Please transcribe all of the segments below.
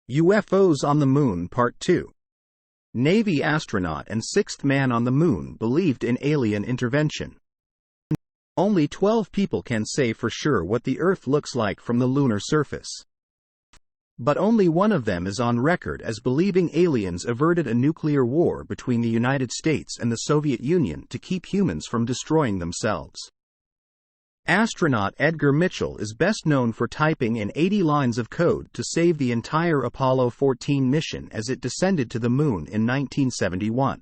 UFOs on the Moon Part 2. Navy astronaut and sixth man on the moon believed in alien intervention. Only 12 people can say for sure what the Earth looks like from the lunar surface. But only one of them is on record as believing aliens averted a nuclear war between the United States and the Soviet Union to keep humans from destroying themselves. Astronaut Edgar Mitchell is best known for typing in 80 lines of code to save the entire Apollo 14 mission as it descended to the moon in 1971.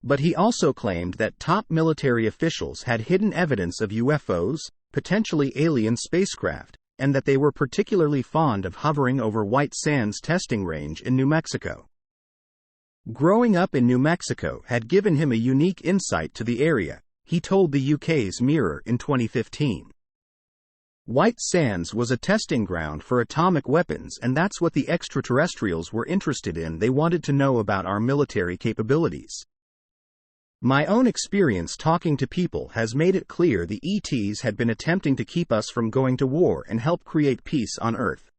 But he also claimed that top military officials had hidden evidence of UFOs, potentially alien spacecraft, and that they were particularly fond of hovering over White Sands testing range in New Mexico. Growing up in New Mexico had given him a unique insight to the area, he told the UK's Mirror in 2015. White Sands was a testing ground for atomic weapons, and that's what the extraterrestrials were interested in. They wanted to know about our military capabilities. My own experience talking to people has made it clear the ETs had been attempting to keep us from going to war and help create peace on Earth.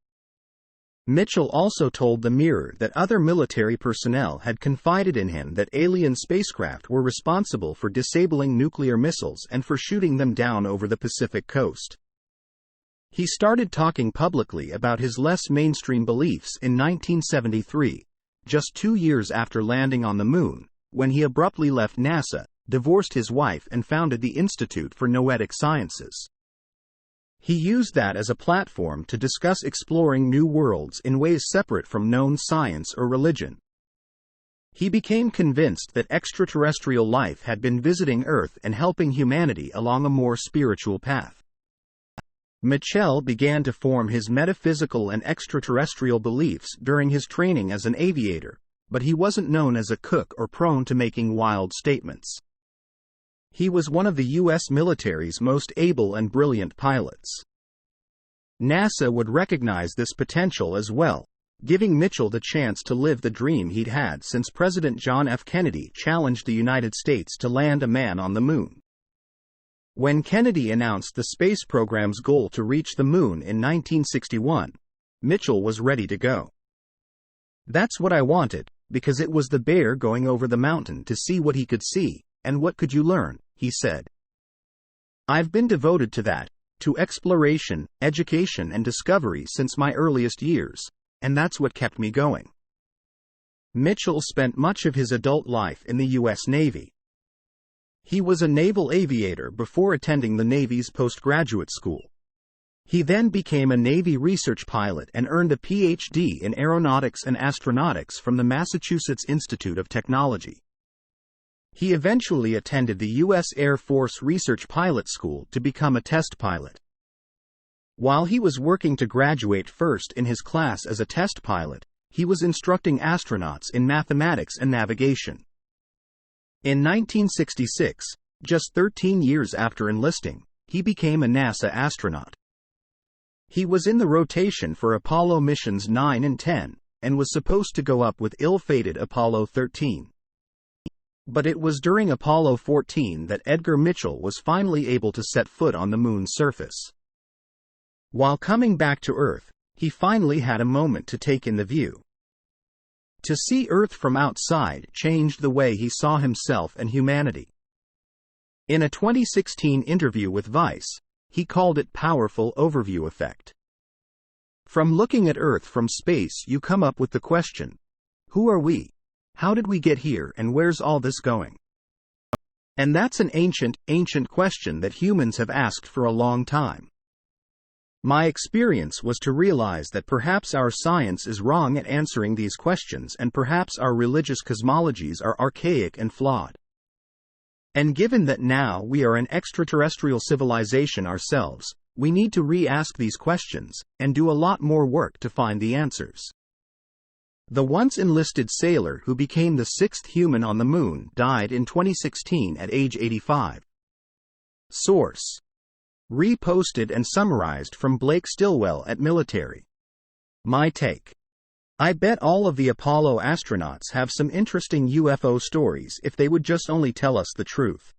Mitchell also told the Mirror that other military personnel had confided in him that alien spacecraft were responsible for disabling nuclear missiles and for shooting them down over the Pacific coast. He started talking publicly about his less mainstream beliefs in 1973, just 2 years after landing on the moon, when he abruptly left NASA, divorced his wife and founded the Institute for Noetic Sciences. He used that as a platform to discuss exploring new worlds in ways separate from known science or religion. He became convinced that extraterrestrial life had been visiting Earth and helping humanity along a more spiritual path. Mitchell began to form his metaphysical and extraterrestrial beliefs during his training as an aviator, but he wasn't known as a cook or prone to making wild statements. He was one of the U.S. military's most able and brilliant pilots. NASA would recognize this potential as well, giving Mitchell the chance to live the dream he'd had since President John F. Kennedy challenged the United States to land a man on the moon. When Kennedy announced the space program's goal to reach the moon in 1961, Mitchell was ready to go. "That's what I wanted, because it was the bear going over the mountain to see what he could see. And what could you learn?" he said. "I've been devoted to that, to exploration, education and discovery since my earliest years, and that's what kept me going." Mitchell spent much of his adult life in the U.S. Navy. He was a naval aviator before attending the Navy's postgraduate school. He then became a Navy research pilot and earned a Ph.D. in aeronautics and astronautics from the Massachusetts Institute of Technology. He eventually attended the U.S. Air Force Research Pilot School to become a test pilot. While he was working to graduate first in his class as a test pilot, he was instructing astronauts in mathematics and navigation. In 1966, just 13 years after enlisting, he became a NASA astronaut. He was in the rotation for Apollo missions 9 and 10, and was supposed to go up with ill-fated Apollo 13. But it was during Apollo 14 that Edgar Mitchell was finally able to set foot on the moon's surface. While coming back to Earth, he finally had a moment to take in the view. To see Earth from outside changed the way he saw himself and humanity. In a 2016 interview with Vice, he called it powerful overview effect. From looking at Earth from space, you come up with the question, who are we? How did we get here, and where's all this going? And that's an ancient question that humans have asked for a long time. My experience was to realize that perhaps our science is wrong at answering these questions, and perhaps our religious cosmologies are archaic and flawed. And given that now we are an extraterrestrial civilization ourselves, we need to re-ask these questions, and do a lot more work to find the answers. The once enlisted sailor who became the sixth human on the moon died in 2016 at age 85. Source: reposted and summarized from Blake Stilwell at Military. My take: I bet all of the Apollo astronauts have some interesting UFO stories if they would just only tell us the truth.